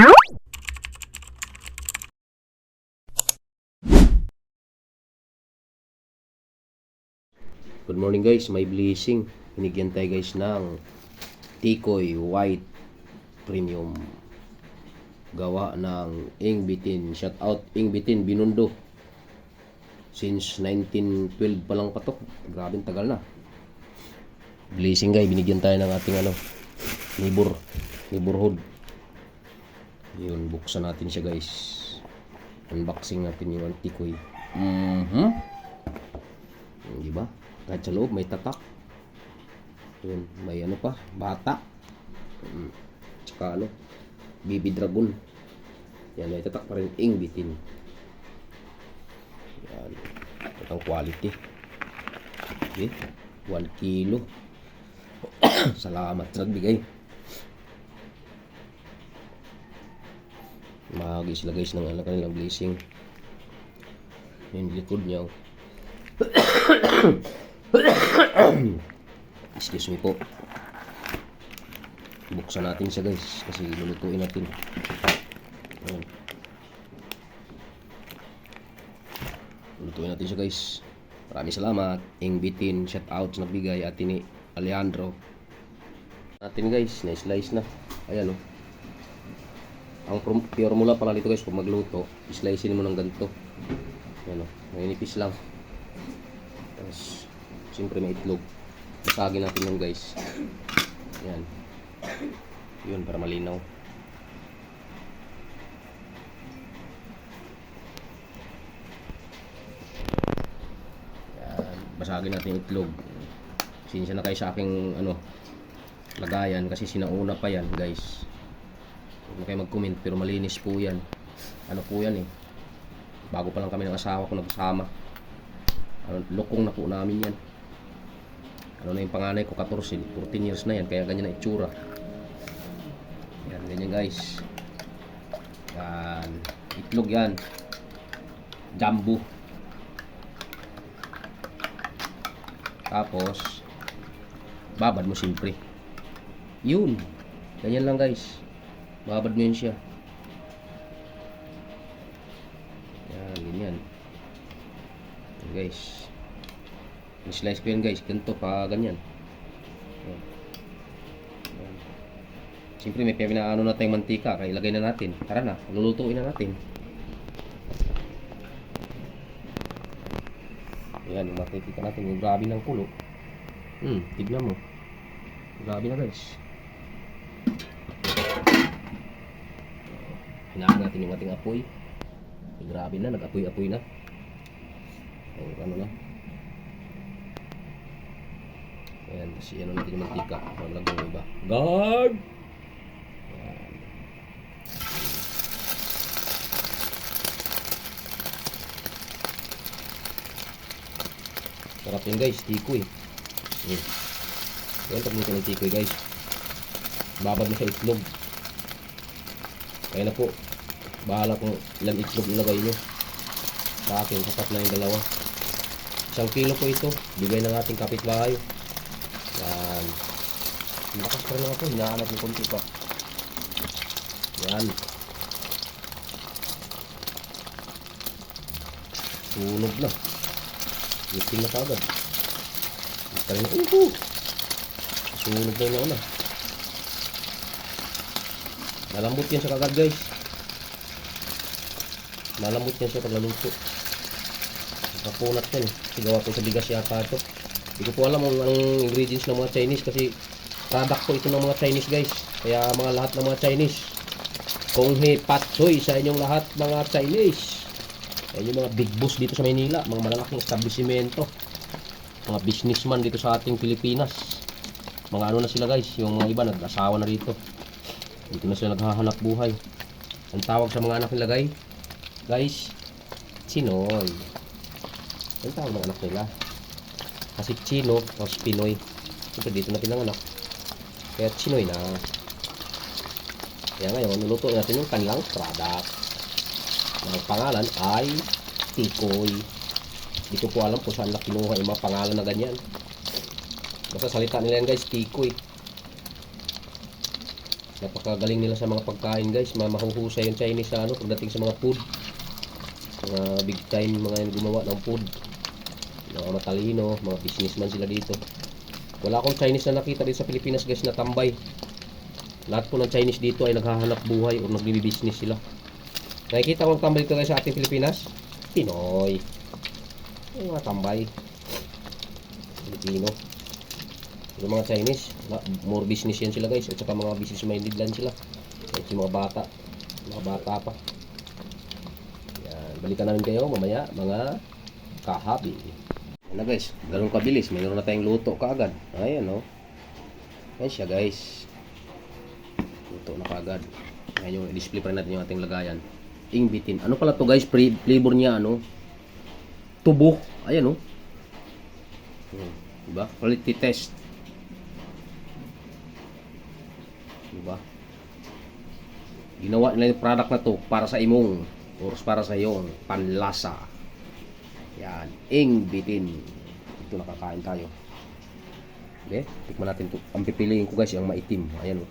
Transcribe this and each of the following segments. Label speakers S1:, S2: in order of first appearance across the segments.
S1: Good morning guys, may blessing. Binigyan tayo guys ng Tikoy White Premium. Gawa ng Ing Bitin. Shout out Ing Bitin, Binondo. Since 1912 pa lang pa to. Grabing tagal na. Blessing guys, binigyan tayo ng ating neighborhood. Yun, buksan natin siya guys. Unboxing natin yung Tikoy. Diba? Kahit sa loob may tatak. Yun, may pa, bata. Tsaka baby dragon. Yan, may tatak pa rin, Ing Bitin. Yan, itong quality. Okay, 1 kilo. Salamat sa nagbigay. Mahagi sila guys ng kanilang blessing. Yung likod niya. Excuse me po. Buksan natin siya guys kasi lulutuin natin. Ayan. Lulutuin natin siya guys. Maraming salamat. Ing Bitin, shout out sa nagbigay at ni Alejandro. Natin guys, na-slice na. Ayan Ang formula pala dito guys kung magluto, slicein mo ng ganito. Ayan maninipis lang. Tapos siyempre may itlog. Basagin natin yung guys. Yan. Yun para malinaw. Yan. Basagin natin yung itlog. Sinsya na kayo sa aking lagayan kasi sinauna pa yan guys. Huwag na kayo mag-comment pero malinis po yan. Po yan bago pa lang kami ng asawa ko nagsama. Lukong na po namin yan. Na yung panganay ko 14 years na yan kaya ganyan na itsura. Yan, ganyan guys. Yan, itlog yan. Jumbo. Tapos babad mo siyempre. Yun. Ganyan lang guys. Babad mo yun siya. Yan, ganyan. Yan guys. I-slice ko yan guys, ganito pa ganyan. Siyempre may pinaano na tayong mantika, kaya ilagay na natin. Tara na, lulutuin na natin. Ayan, yung mantika natin, yung grabe ng kulo. Tignan mo. Grabe na guys. Hinaan natin yung ating apoy. Grabe na, nag-apoy-apoy na. Ayan, kasi natin yung mantika. Malagyan yung iba. Gag! Ayan. Sarap yun guys, tikoy. Ayan, pag nito ng tikoy guys. Babad mo sa itlog. Ayan na po. Bahala kung ilang itlog ilagay nyo. Sa akin, sapat na yung dalawa. 1 kilo po ito. Bigay ng ating kapitbahay. Yan. Lakas pa rin ako. Hinahanap yung konti pa. Yan. Sunog na. Gising na kagad. Ito rin na. Sunog na yung nauna. Malambot yan sa kagad guys. Malambot yan siya pag naluto. Nakapunat yan Sigawa ko sa bigas yata ito. Hindi ko po alam ang ingredients ng mga Chinese kasi product po ito ng mga Chinese guys. Kaya mga lahat ng mga Chinese, kung patsoy sa inyong lahat mga Chinese. Ayan yung mga big boss dito sa Maynila, mga malalaking establishmento, mga businessman dito sa ating Pilipinas. Mga na sila guys, yung mga iba nag-asawa na rito. Dito na sila naghahanap buhay. Ang tawag sa mga anak nila guys, Chinoy. Ang tawag ng anak nila kasi Chino o Pinoy. Ito dito na pinanganak. Kaya Chinoy na. Kaya ngayon, niluto natin yung kanilang product. Ang pangalan ay Tikoy. Hindi ko po alam kung saan na kinuha yung mga pangalan na ganyan. Basta salita nila yan guys, Tikoy. Napakagaling nila sa mga pagkain guys. Mahuhusay yung Chinese sa ano pagdating sa mga food. Mga big time mga yung gumawa ng food. Mga matalino, mga businessman sila dito. Wala akong Chinese na nakita dito sa Pilipinas guys na tambay. Lahat po ng Chinese dito ay naghahanap buhay o nagbi-business sila. Nakikita ko ang tambay dito guys sa ating Pilipinas. Pinoy. Yung mga tambay. Filipino. Yung mga Chinese, more business yan sila guys. At saka mga business minded lang sila. At yung mga bata. Mga bata pa. Yan. Balikan namin kayo mamaya mga kahabi. Yan na guys. Ganun kabilis. Mayroon na tayong luto kaagad. Ayan o. Yan siya guys. Luto na kaagad. Ngayon yung display pa rin natin yung ating lagayan. Ingbitin. Ano pala to guys? Flavor niya ano? Tubo. Ayan o. Diba? Quality test. Diba? Ginawa nila yung product na to para sa imong or para sa iyong panlasa. Yan. Ingbitin. Ito nakakain tayo. Okay? Tikman natin to. Ang pipiliin ko guys yung maitim. Ayan o.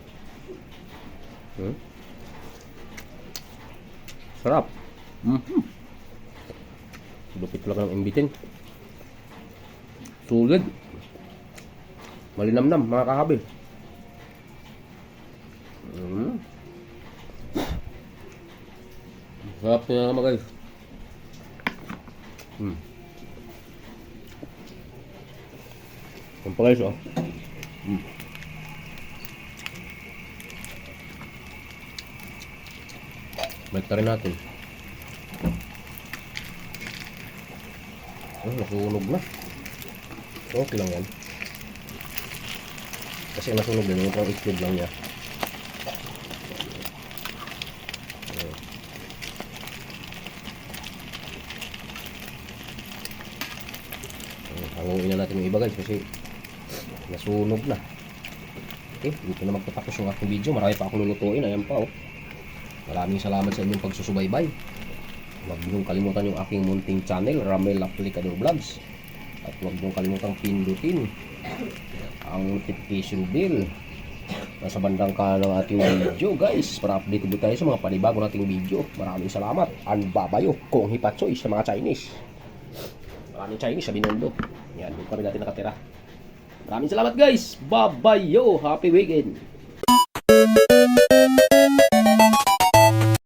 S1: Sarap. Lupit talaga ng ingbitin. Sulit. Malinamnam mga kahabi. Sarap niya naman guys. Yan pa guys oh. Balik rin natin. Nasunog na. Okay lang yan. Kasi nasunog din yung pang itlog lang niya. Hanguin na natin yung iba guys kasi nasunog na. Okay, dito na magtatapos yung aking video. Marami pa akong lulutuin. Ayan pa oh. Maraming salamat sa inyong pagsusubaybay. Huwag niyong kalimutan yung aking munting channel, Ramel Aplicador Vlogs. At huwag niyong kalimutan pindutin ang notification bell nasa bandang kanan ng ating video guys para update tayo sa mga panibago nating video. Maraming salamat. Anbabayo kung hipatsoy sa mga Chinese. Maraming Chinese sa Binondo. Yan, doon kami natin nakatira. Maraming salamat guys. Bye bye yo. Happy weekend.